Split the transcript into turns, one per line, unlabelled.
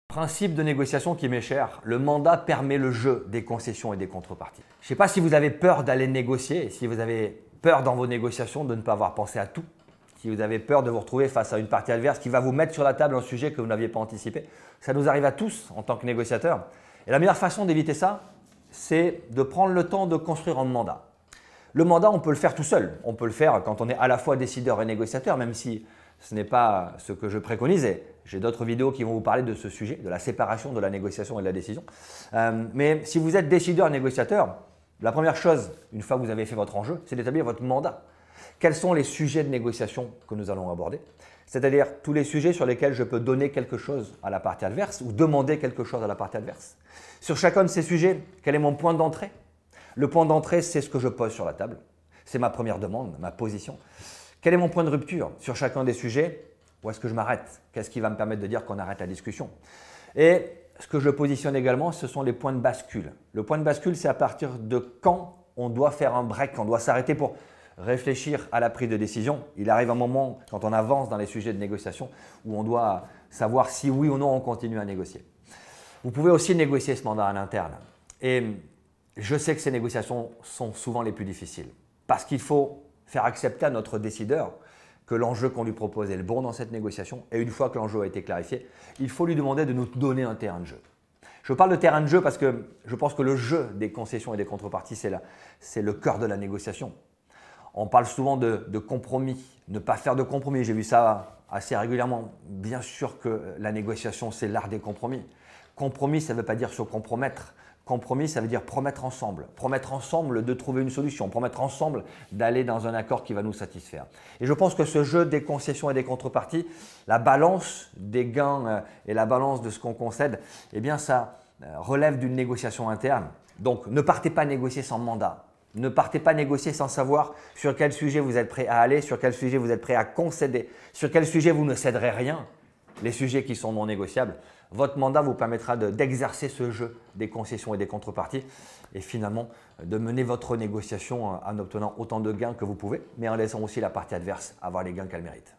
Principe de négociation qui m'est cher, le mandat permet le jeu des concessions et des contreparties. Je ne sais pas si vous avez peur d'aller négocier, si vous avez peur dans vos négociations de ne pas avoir pensé à tout, si vous avez peur de vous retrouver face à une partie adverse qui va vous mettre sur la table un sujet que vous n'aviez pas anticipé. Ça nous arrive à tous en tant que négociateurs. Et la meilleure façon d'éviter ça, c'est de prendre le temps de construire un mandat. Le mandat, on peut le faire tout seul. On peut le faire quand on est à la fois décideur et négociateur, même si ce n'est pas ce que je préconise. J'ai d'autres vidéos qui vont vous parler de ce sujet, de la séparation de la négociation et de la décision. Mais si vous êtes décideur et négociateur, la première chose, une fois que vous avez fait votre enjeu, c'est d'établir votre mandat. Quels sont les sujets de négociation que nous allons aborder? C'est-à-dire tous les sujets sur lesquels je peux donner quelque chose à la partie adverse ou demander quelque chose à la partie adverse. Sur chacun de ces sujets, quel est mon point d'entrée? Le point d'entrée, c'est ce que je pose sur la table. C'est ma première demande, ma position. Quel est mon point de rupture sur chacun des sujets? Où est-ce que je m'arrête? Qu'est-ce qui va me permettre de dire qu'on arrête la discussion? Et ce que je positionne également, ce sont les points de bascule. Le point de bascule, c'est à partir de quand on doit faire un break, on doit s'arrêter pour réfléchir à la prise de décision. Il arrive un moment, quand on avance dans les sujets de négociation, où on doit savoir si oui ou non on continue à négocier. Vous pouvez aussi négocier ce mandat à l'interne. Et je sais que ces négociations sont souvent les plus difficiles parce qu'il faut faire accepter à notre décideur que l'enjeu qu'on lui propose est le bon dans cette négociation. Et une fois que l'enjeu a été clarifié, il faut lui demander de nous donner un terrain de jeu. Je parle de terrain de jeu parce que je pense que le jeu des concessions et des contreparties, c'est le cœur de la négociation. On parle souvent de compromis, ne pas faire de compromis. J'ai vu ça assez régulièrement. Bien sûr que la négociation, c'est l'art des compromis. Compromis, ça ne veut pas dire se compromettre. Compromis, ça veut dire promettre ensemble de trouver une solution, promettre ensemble d'aller dans un accord qui va nous satisfaire. Et je pense que ce jeu des concessions et des contreparties, la balance des gains et la balance de ce qu'on concède, eh bien ça relève d'une négociation interne. Donc ne partez pas négocier sans mandat. Ne partez pas négocier sans savoir sur quel sujet vous êtes prêt à aller, sur quel sujet vous êtes prêt à concéder, sur quel sujet vous ne céderez rien, les sujets qui sont non négociables. Votre mandat vous permettra d'exercer ce jeu des concessions et des contreparties et finalement de mener votre négociation en obtenant autant de gains que vous pouvez, mais en laissant aussi la partie adverse avoir les gains qu'elle mérite.